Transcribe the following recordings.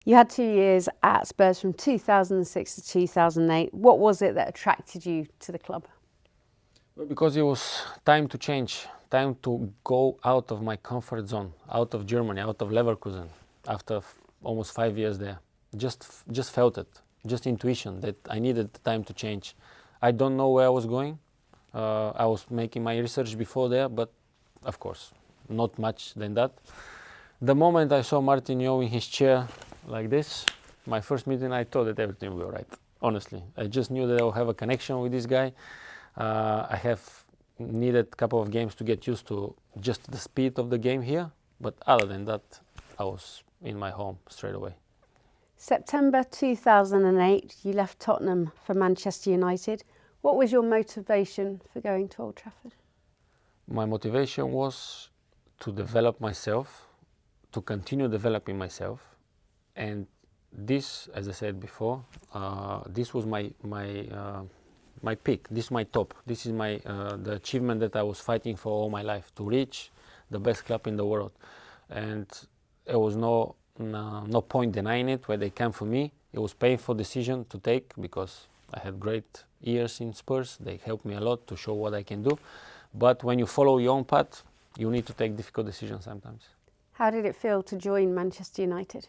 You had 2 years at Spurs from 2006 to 2008. What was it that attracted you to the club? Well, because it was time to change, time to go out of my comfort zone, out of Germany, out of Leverkusen, after almost 5 years there. Just felt it, just intuition that I needed time to change. I don't know where I was going. I was making my research before there, but of course, not much than that. The moment I saw Martinho in his chair like this, my first meeting, I thought that everything would be all right. Honestly, I just knew that I would have a connection with this guy. I have needed a couple of games to get used to just the speed of the game here, but other than that, I was in my home straight away. September 2008, you left Tottenham for Manchester United. What was your motivation for going to Old Trafford? My motivation was to develop myself, to continue developing myself, and this, as I said before, this was my peak. This is my top. This is the achievement that I was fighting for all my life, to reach the best club in the world, and there was no point denying it. When they came for me, it was a painful decision to take because I had great years in Spurs. They helped me a lot to show what I can do. But when you follow your own path, you need to take difficult decisions sometimes. How did it feel to join Manchester United?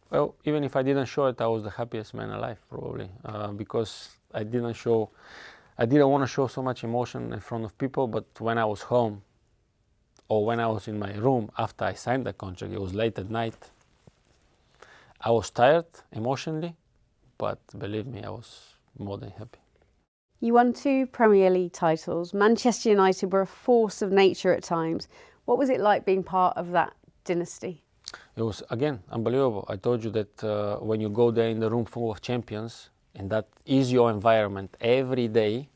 Well, even if I didn't show it, I was the happiest man alive, probably, because I didn't want to show so much emotion in front of people. But when I was home, or when I was in my room after I signed the contract, it was late at night, I was tired emotionally, but believe me, I was more than happy. You won 2 Premier League titles. Manchester United were a force of nature at times. What was it like being part of that dynasty? It was, again, unbelievable. I told you that when you go there in the room full of champions, and that is your environment every day,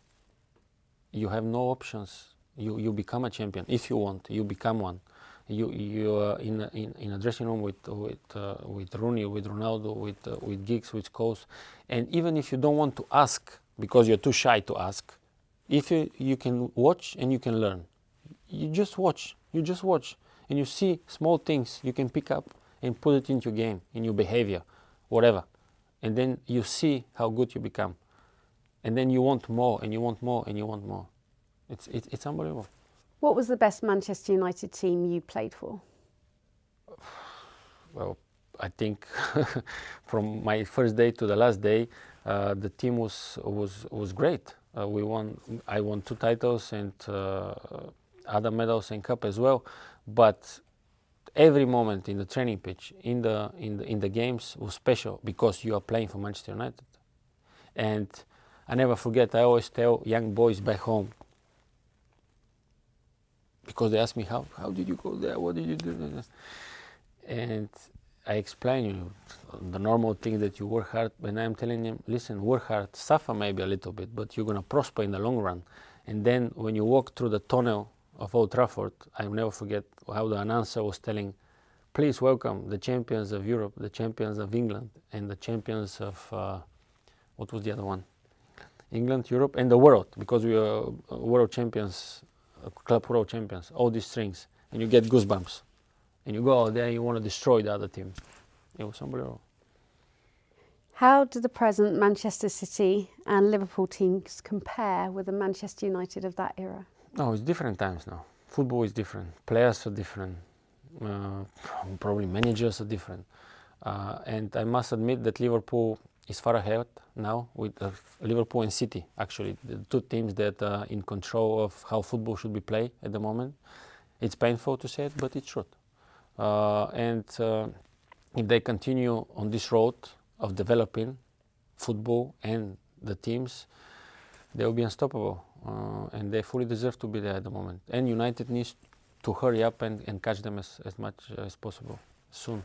you have no options. You become a champion if you want. You become one. You in a dressing room with Rooney, with Ronaldo, with Giggs, with Scholes, and even if you don't want to ask because you're too shy to ask, if you can watch and you can learn. You just watch, and you see small things you can pick up and put it into your game, in your behavior, whatever, and then you see how good you become, and then you want more and you want more and you want more. It's unbelievable. What was the best Manchester United team you played for? Well, I think from my first day to the last day, the team was great. I won 2 titles and other medals and cup as well. But every moment in the training pitch, in the games, was special because you are playing for Manchester United. And I never forget. I always tell young boys back home, because they ask me, how did you go there? What did you do? And I explain the normal thing that you work hard. When I'm telling them, listen, work hard, suffer maybe a little bit, but you're going to prosper in the long run. And then when you walk through the tunnel of Old Trafford, I'll never forget how the announcer was telling, please welcome the champions of Europe, the champions of England, and the champions of, what was the other one? England, Europe, and the world, because we are world champions, club world champions, all these things, and you get goosebumps. And you go out there and you want to destroy the other team. It was unbelievable. How do the present Manchester City and Liverpool teams compare with the Manchester United of that era? No, it's different times now. Football is different. Players are different. Probably managers are different. And I must admit that Liverpool is far ahead now with Liverpool and City, actually, the 2 teams that are in control of how football should be played at the moment. It's painful to say it, but it's true. And if they continue on this road of developing football and the teams, they will be unstoppable. And they fully deserve to be there at the moment. And United needs to hurry up and catch them as much as possible soon.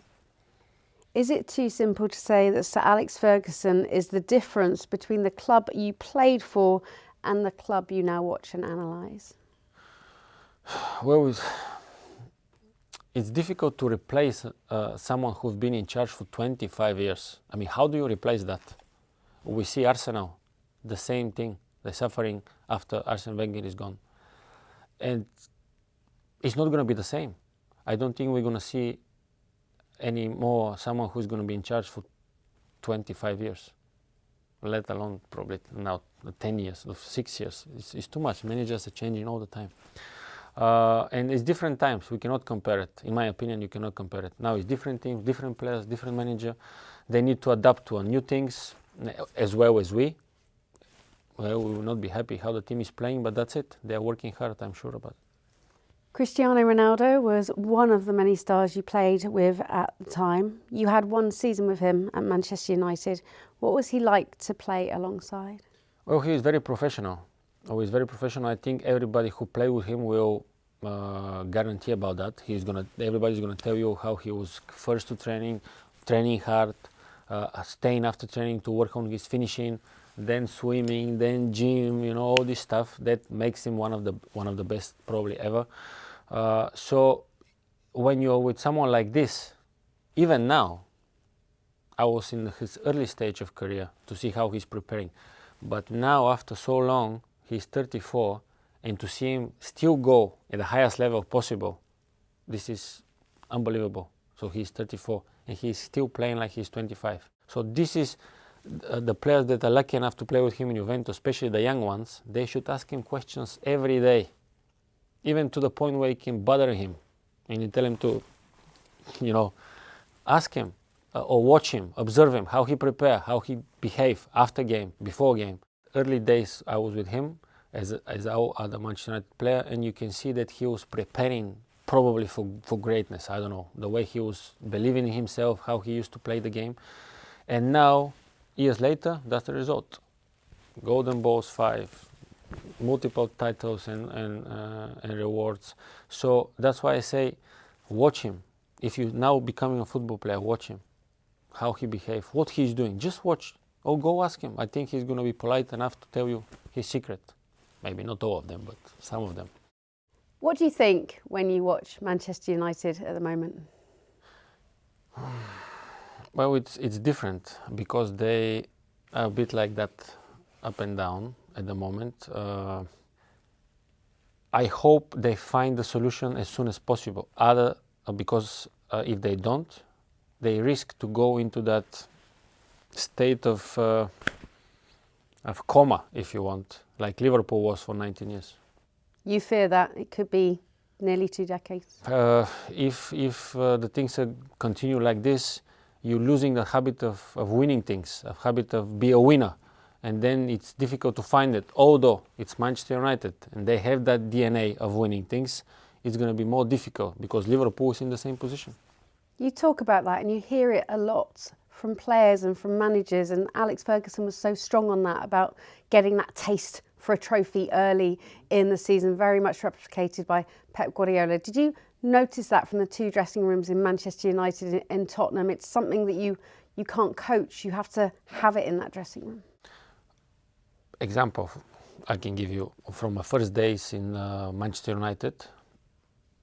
Is it too simple to say that Sir Alex Ferguson is the difference between the club you played for and the club you now watch and analyse? Well, it's difficult to replace someone who's been in charge for 25 years. I mean, how do you replace that? We see Arsenal, the same thing. They're suffering after Arsene Wenger is gone. And it's not going to be the same. I don't think we're going to see anymore someone who's going to be in charge for 25 years, let alone probably now 10 years or 6 years. It's too much. Managers are changing all the time. And it's different times. We cannot compare it. In my opinion, you cannot compare it. Now it's different teams, different players, different manager. They need to adapt to new things as well as we. Well, we will not be happy how the team is playing, but that's it. They are working hard, I'm sure about it. Cristiano Ronaldo was one of the many stars you played with at the time. You had one season with him at Manchester United. What was he like to play alongside? Well, he is very professional. He's very professional. I think everybody who played with him will guarantee about that. Everybody's gonna tell you how he was first to training hard, staying after training to work on his finishing, then swimming, then gym. All this stuff that makes him one of the best probably ever. So when you're with someone like this, even now, I was in his early stage of career to see how he's preparing, but now after so long, he's 34, and to see him still go at the highest level possible, this is unbelievable. So he's 34 and he's still playing like he's 25. So this is the players that are lucky enough to play with him in Juventus, especially the young ones. They should ask him questions every day, even to the point where it can bother him, and you tell him to, ask him or watch him, observe him, how he prepare, how he behave after game, before game. Early days I was with him as our other Manchester United player, and you can see that he was preparing probably for greatness. I don't know, the way he was believing in himself, how he used to play the game. And now, years later, that's the result. Golden Balls 5, multiple titles and rewards. So that's why I say, watch him. If you're now becoming a football player, watch him. How he behaves, what he's doing. Just watch or go ask him. I think he's going to be polite enough to tell you his secret. Maybe not all of them, but some of them. What do you think when you watch Manchester United at the moment? Well, it's different because they are a bit like that, up and down at the moment. I hope they find the solution as soon as possible. Because if they don't, they risk to go into that state of coma, if you want, like Liverpool was for 19 years. You fear that it could be nearly 2 decades? If the things continue like this, you're losing the habit of winning things, a habit of be a winner, and then it's difficult to find it. Although it's Manchester United and they have that DNA of winning things, it's going to be more difficult because Liverpool is in the same position. You talk about that and you hear it a lot from players and from managers, and Alex Ferguson was so strong on that, about getting that taste for a trophy early in the season, very much replicated by Pep Guardiola. Did you notice that from the two dressing rooms in Manchester United and Tottenham? It's something that you can't coach, you have to have it in that dressing room. Example I can give you from my first days in Manchester United.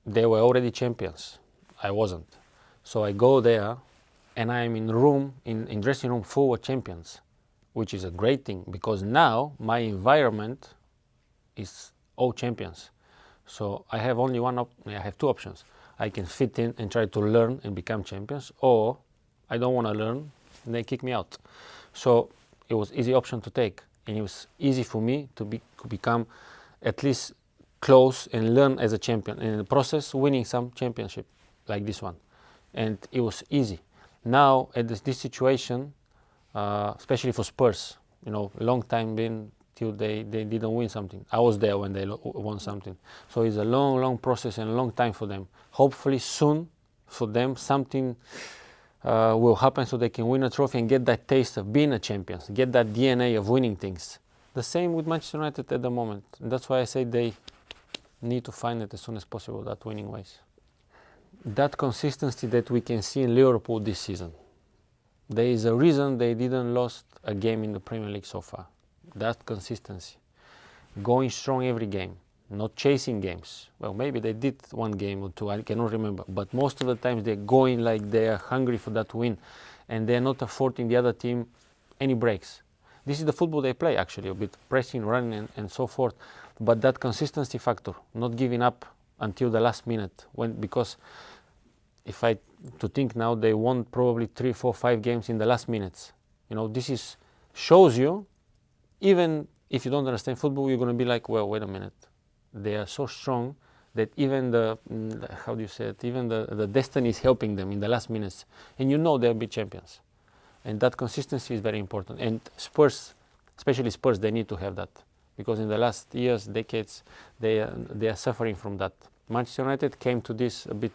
They were already champions. I wasn't. So I go there and I'm in dressing room full of champions, which is a great thing because now my environment is all champions. So I have only I have two options. I can fit in and try to learn and become champions, or I don't want to learn and they kick me out. So it was easy option to take, and it was easy for me to become at least close and learn as a champion, and in the process winning some championship like this one. And it was easy. Now at this situation, especially for Spurs, long time been till they didn't win something. I was there when they won something. So it's a long process and a long time for them. Hopefully soon for them something will happen so they can win a trophy and get that taste of being a champion, get that DNA of winning things. The same with Manchester United at the moment. And that's why I say they need to find it as soon as possible, that winning ways. That consistency that we can see in Liverpool this season. There is a reason they didn't lost a game in the Premier League so far. That consistency. Going strong every game, not chasing games. Well, maybe they did one game or two, I cannot remember. But most of the times they're going like they are hungry for that win. And they're not affording the other team any breaks. This is the football they play actually, a bit pressing, running and so forth. But that consistency factor, not giving up until the last minute. Because if I to think now they won probably 3, 4, 5 games in the last minutes. This shows you, even if you don't understand football, you're going to be like, well, wait a minute. They are so strong that even the destiny is helping them in the last minutes. And they'll be champions. And that consistency is very important. And Spurs, especially Spurs, they need to have that. Because in the last years, decades, they are suffering from that. Manchester United came to this a bit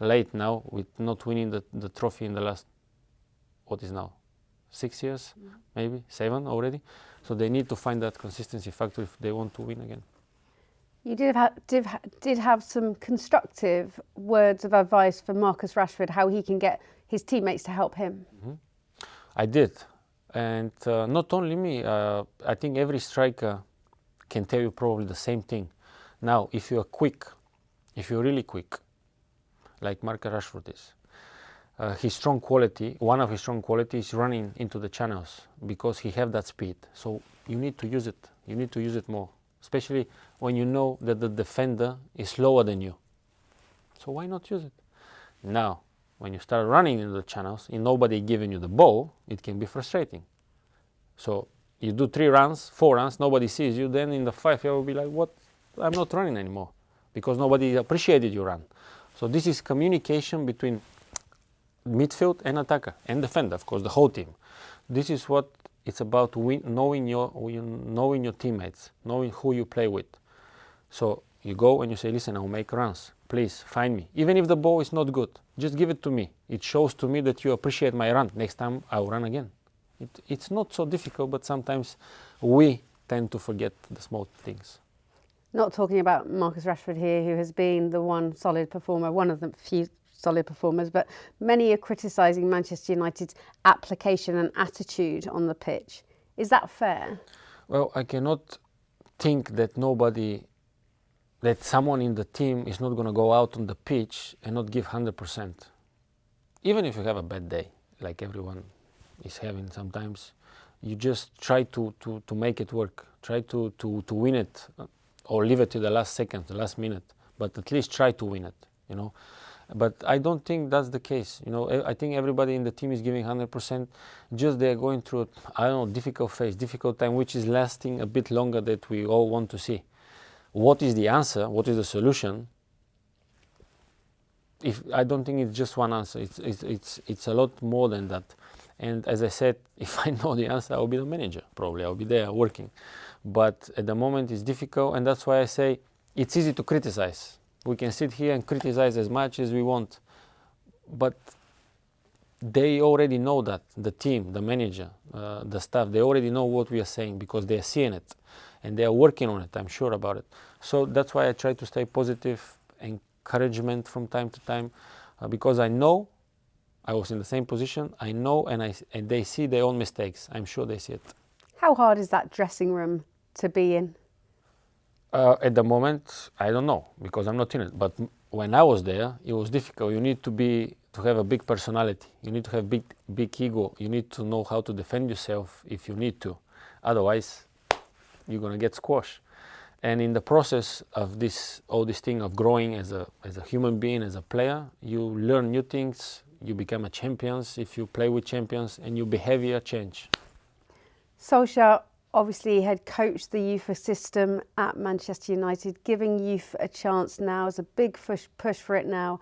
late now with not winning the trophy in the last, what is now, 6 years, maybe 7 already. So they need to find that consistency factor if they want to win again. You did have some constructive words of advice for Marcus Rashford, how he can get his teammates to help him. Mm-hmm. I did. And not only me, I think every striker can tell you probably the same thing. Now, if you're really quick, like Marcus Rashford is, one of his strong qualities is running into the channels because he have that speed. So you need to use it. You need to use it more, especially when you know that the defender is slower than you. So why not use it? Now, when you start running into the channels and nobody giving you the ball, it can be frustrating. So you do 3 runs, 4 runs, nobody sees you, then in the 5th you will be like, what? I'm not running anymore because nobody appreciated your run. So this is communication between midfield and attacker and defender, of course, the whole team. This is what it's about, knowing your teammates, knowing who you play with. So you go and you say, listen, I'll make runs. Please find me. Even if the ball is not good, just give it to me. It shows to me that you appreciate my run. Next time I'll run again. It's not so difficult, but sometimes we tend to forget the small things. Not talking about Marcus Rashford here, who has been the one of the few solid performers, but many are criticising Manchester United's application and attitude on the pitch. Is that fair? Well, I cannot think that someone in the team is not going to go out on the pitch and not give 100%. Even if you have a bad day, like everyone is having sometimes, you just try to make it work. Try to win it or leave it to the last second, the last minute, but at least try to win it, But I don't think that's the case. I think everybody in the team is giving 100%. Just they're going through, difficult phase, difficult time, which is lasting a bit longer than we all want to see. What is the answer? What is the solution? I don't think it's just one answer. It's a lot more than that. And as I said, if I know the answer, I'll be the manager. Probably I'll be there working. But at the moment it's difficult, and that's why I say it's easy to criticize. We can sit here and criticize as much as we want. But they already know that, the team, the manager, the staff, they already know what we are saying because they are seeing it. And they are working on it, I'm sure about it. So that's why I try to stay positive, encouragement from time to time, because I know I was in the same position. I know, and they see their own mistakes. I'm sure they see it. How hard is that dressing room to be in? At the moment, I don't know because I'm not in it. But when I was there, it was difficult. You need to have a big personality. You need to have big ego. You need to know how to defend yourself if you need to. Otherwise, you're gonna get squashed. And in the process of all this thing of growing as a human being, as a player, you learn new things. You become a champion if you play with champions, and your behavior change. Solskjaer obviously had coached the youth system at Manchester United, giving youth a chance now is a big push for it now.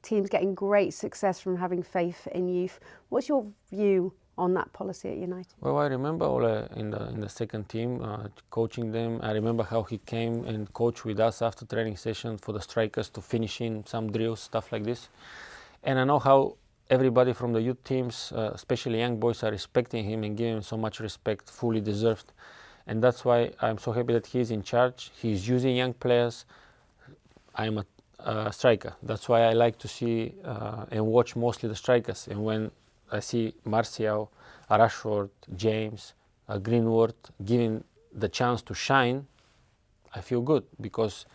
Teams getting great success from having faith in youth. What's your view on that policy at United? Well, I remember Ole in the second team coaching them. I remember how he came and coached with us after training session for the strikers to finish in some drills, stuff like this. And I know how everybody from the youth teams, especially young boys, are respecting him and giving him so much respect, fully deserved. And that's why I'm so happy that he's in charge. He's using young players. I'm a striker. That's why I like to see and watch mostly the strikers. And when I see Martial, Rashford, James, Greenwood giving the chance to shine, I feel good because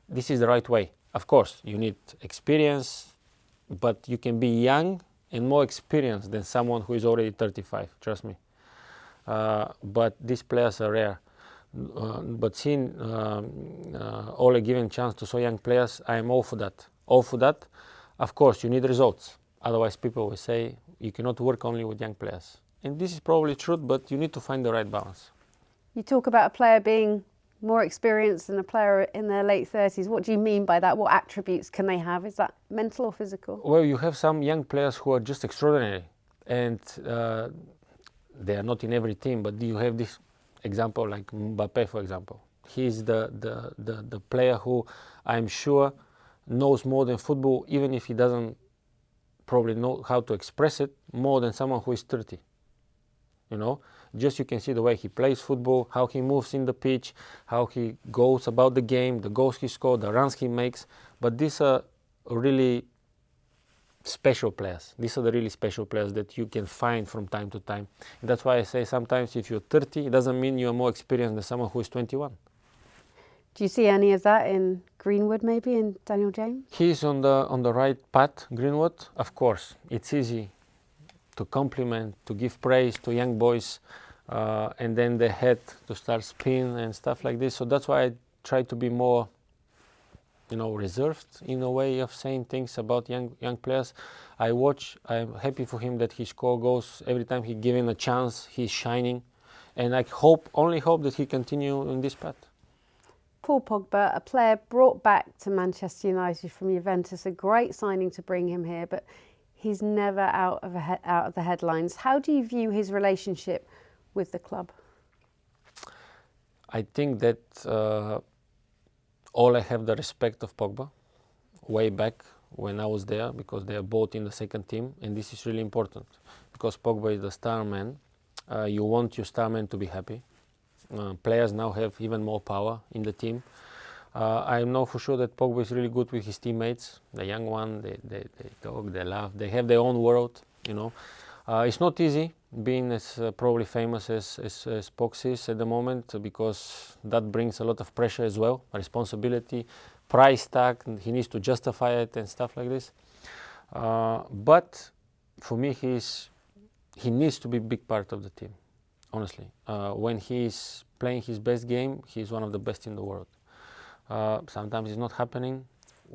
this is the right way. Of course, you need experience, but you can be young and more experienced than someone who is already 35, trust me. But these players are rare. But seeing Ole giving chance to so young players, I am all for that. All for that. Of course, you need results. Otherwise, people will say you cannot work only with young players. And this is probably true, but you need to find the right balance. You talk about a player being more experienced than a player in their late 30s. What do you mean by that? What attributes can they have? Is that mental or physical? Well, you have some young players who are just extraordinary, and they are not in every team, but you have this example like Mbappe, for example. He's the player who I'm sure knows more than football, even if he doesn't probably know how to express it, more than someone who is 30. You know, just you can see the way he plays football, how he moves in the pitch, how he goes about the game, the goals he scored, the runs he makes. But these are really special players. These are the really special players that you can find from time to time. And that's why I say sometimes if you're 30, it doesn't mean you're more experienced than someone who is 21. Do you see any of that in Greenwood, maybe, in Daniel James? He's on the right path, Greenwood. Of course, it's easy to compliment, to give praise to young boys, and then the head to start spin and stuff like this. So that's why I try to be more, reserved in a way of saying things about young players. I'm happy for him that he scores goals every time he given a chance. He's shining, and I only hope that he continue in this path. Paul Pogba, a player brought back to Manchester United from Juventus, a great signing to bring him here, but he's never out of the headlines. How do you view his relationship with the club? I think that all I have the respect of Pogba way back when I was there, because they are both in the second team, and this is really important because Pogba is the star man. You want your star man to be happy. Players now have even more power in the team. I know for sure that Pogba is really good with his teammates. The young one, they talk, they laugh, they have their own world. It's not easy being as probably famous as Pogs is at the moment, because that brings a lot of pressure as well, responsibility, price tag, and he needs to justify it and stuff like this. But for me, he needs to be a big part of the team. Honestly, when he's playing his best game, he's one of the best in the world. Sometimes it's not happening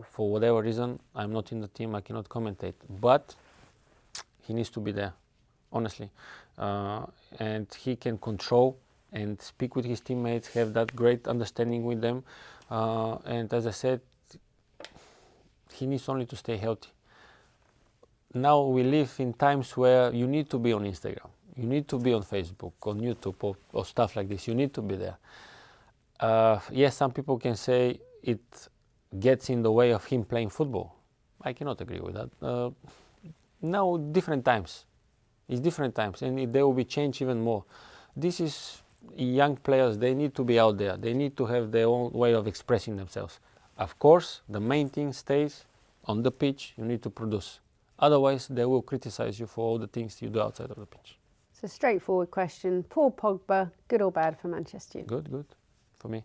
for whatever reason. I'm not in the team, I cannot commentate, but he needs to be there, honestly. And he can control and speak with his teammates, have that great understanding with them. And as I said, he needs only to stay healthy. Now we live in times where you need to be on Instagram. You need to be on Facebook, on YouTube, or stuff like this. You need to be there. Yes, some people can say it gets in the way of him playing football. I cannot agree with that. Now, different times. It's different times, and they will be changed even more. This is young players. They need to be out there. They need to have their own way of expressing themselves. Of course, the main thing stays on the pitch. You need to produce. Otherwise, they will criticize you for all the things you do outside of the pitch. It's a straightforward question. Paul Pogba, good or bad for Manchester United? Good for me.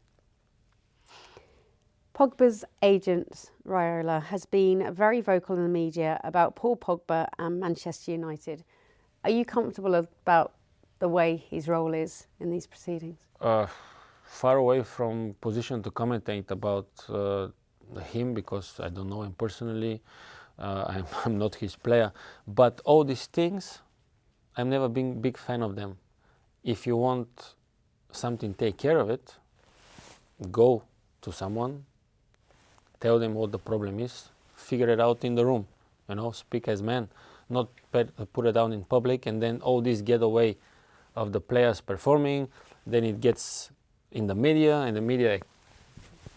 Pogba's agent, Raiola, has been very vocal in the media about Paul Pogba and Manchester United. Are you comfortable about the way his role is in these proceedings? Far away from position to commentate about him, because I don't know him personally. I'm not his player. But all these things, I've never been a big fan of them. If you want something, take care of it. Go to someone, tell them what the problem is, figure it out in the room, speak as men, not put it down in public, and then all this getaway of the players performing, then it gets in the media, and the media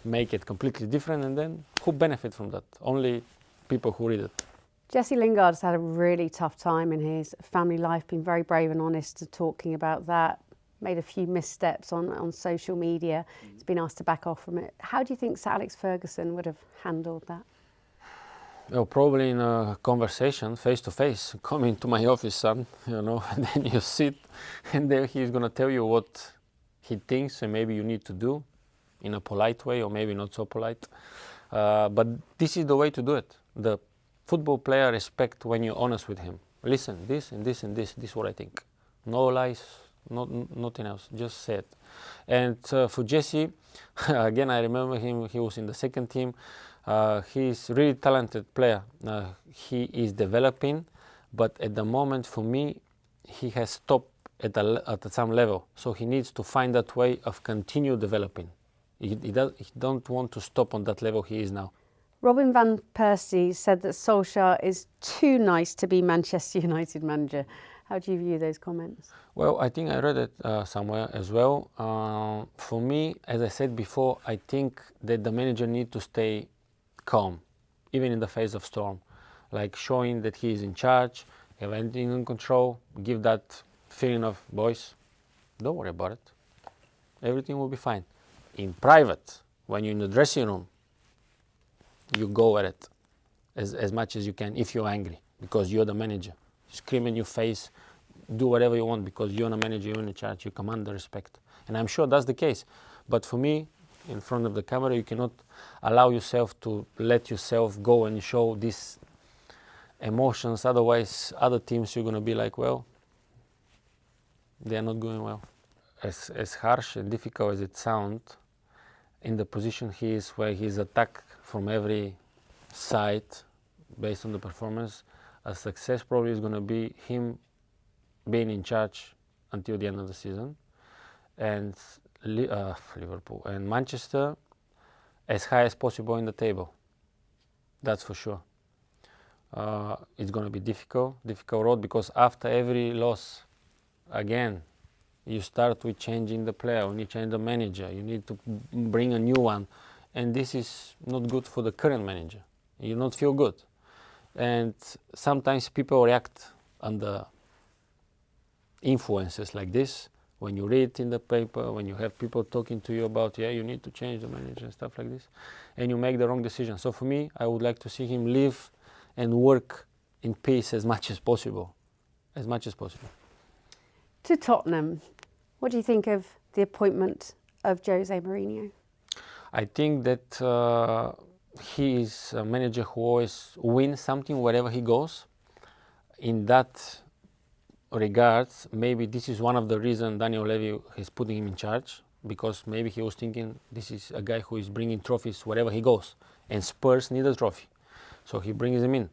make it completely different, and then who benefit from that? Only people who read it. Jesse Lingard's had a really tough time in his family life, been very brave and honest to talking about that, made a few missteps on social media. He's been asked to back off from it. How do you think Sir Alex Ferguson would have handled that? Well, probably in a conversation, face to face. Come into my office, son, and then you sit, and then he's going to tell you what he thinks and maybe you need to do in a polite way, or maybe not so polite. But this is the way to do it. The football player respect when you're honest with him. Listen, this and this and this is what I think. No lies, nothing else, just say it. And for Jesse, again, I remember him, he was in the second team. He's really talented player. He is developing, but at the moment, for me, he has stopped at some level. So he needs to find that way of continue developing. He don't want to stop on that level he is now. Robin van Persie said that Solskjaer is too nice to be Manchester United manager. How do you view those comments? Well, I think I read it somewhere as well. For me, as I said before, I think that the manager needs to stay calm, even in the face of storm, like showing that he is in charge, have everything in control, give that feeling of, boys, don't worry about it. Everything will be fine. In private, when you're in the dressing room, you go at it as much as you can if you're angry, because you're the manager. Scream in your face, do whatever you want, because you're the manager, you're in charge, you command the respect. And I'm sure that's the case. But for me, in front of the camera, you cannot allow yourself to let yourself go and show these emotions. Otherwise, other teams, you're going to be like, well, they are not going well. As harsh and difficult as it sounds, in the position he is, where he's attacked from every side based on the performance, a success probably is going to be him being in charge until the end of the season, and Liverpool and Manchester as high as possible in the table. That's for sure. It's going to be difficult road, because after every loss, again, you start with changing the player, when you change the manager, you need to bring a new one, and this is not good for the current manager. You not feel good, and sometimes people react under influences like this. When you read in the paper, when you have people talking to you about, yeah, you need to change the manager and stuff like this, and you make the wrong decision. So for me, I would like to see him live and work in peace as much as possible. To Tottenham, what do you think of the appointment of Jose Mourinho? I think that he is a manager who always wins something wherever he goes. In that regards, maybe this is one of the reasons Daniel Levy is putting him in charge, because maybe he was thinking this is a guy who is bringing trophies wherever he goes, and Spurs need a trophy, so he brings him in.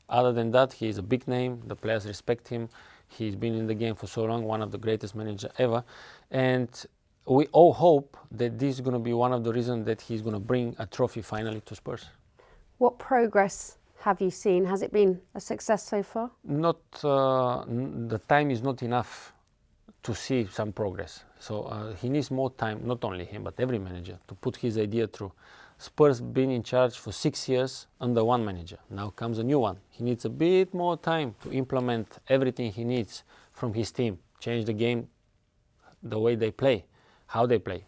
Other than that, he is a big name, the players respect him, he's been in the game for so long, one of the greatest managers ever, and we all hope that this is going to be one of the reasons that he's going to bring a trophy finally to Spurs. What progress have you seen? Has it been a success so far? Not, the time is not enough to see some progress. So he needs more time, not only him, but every manager, to put his idea through. Spurs been in charge for 6 years under one manager. Now comes a new one. He needs a bit more time to implement everything he needs from his team. Change the game, the way they play, how they play.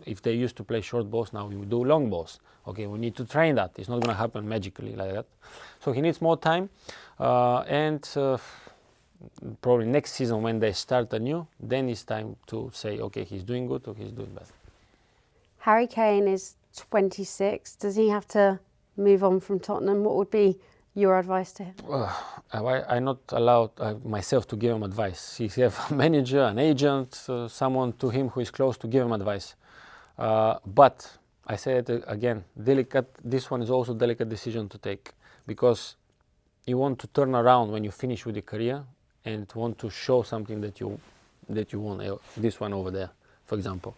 If they used to play short balls, now we do long balls. Okay, we need to train that. It's not going to happen magically like that. So he needs more time, and probably next season when they start anew, then it's time to say, okay, he's doing good or he's doing bad. Harry Kane is 26. Does he have to move on from Tottenham? What would be your advice to him? I'm not allowed myself to give him advice. He has a manager, an agent, someone to him who is close to give him advice. But I say it again, this one is also a delicate decision to take, because you want to turn around when you finish with your career and want to show something that you won. This one over there, for example.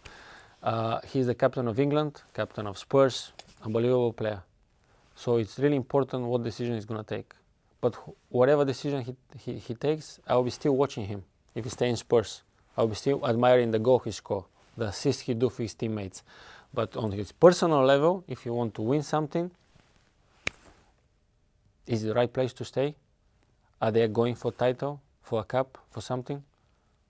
He's the captain of England, captain of Spurs, unbelievable player. So it's really important what decision he's going to take. But whatever decision he takes, I will be still watching him. If he stays in Spurs, I will be still admiring the goal he scored, the assist he do for his teammates. But on his personal level, if you want to win something, is it the right place to stay? Are they going for title, for a cup, for something?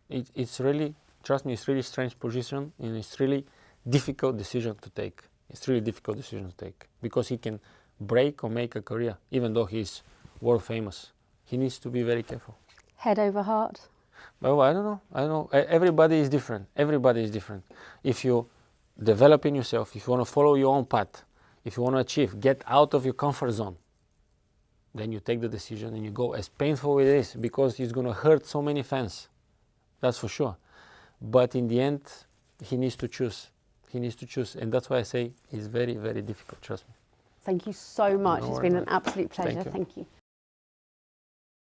It's really, trust me, it's really strange position, and it's really difficult decision to take. It's really difficult decision to take, because he can break or make a career, even though he's world famous. He needs to be very careful. Head over heart? Well, I don't know. Everybody is different. If you develop in yourself, if you want to follow your own path, if you want to achieve, get out of your comfort zone, then you take the decision and you go, as painful it is, because it's going to hurt so many fans. That's for sure. But in the end, he needs to choose. And that's why I say it's very, very difficult, trust me. Thank you so much. No It's been worries. an absolute pleasure. you. Thank you.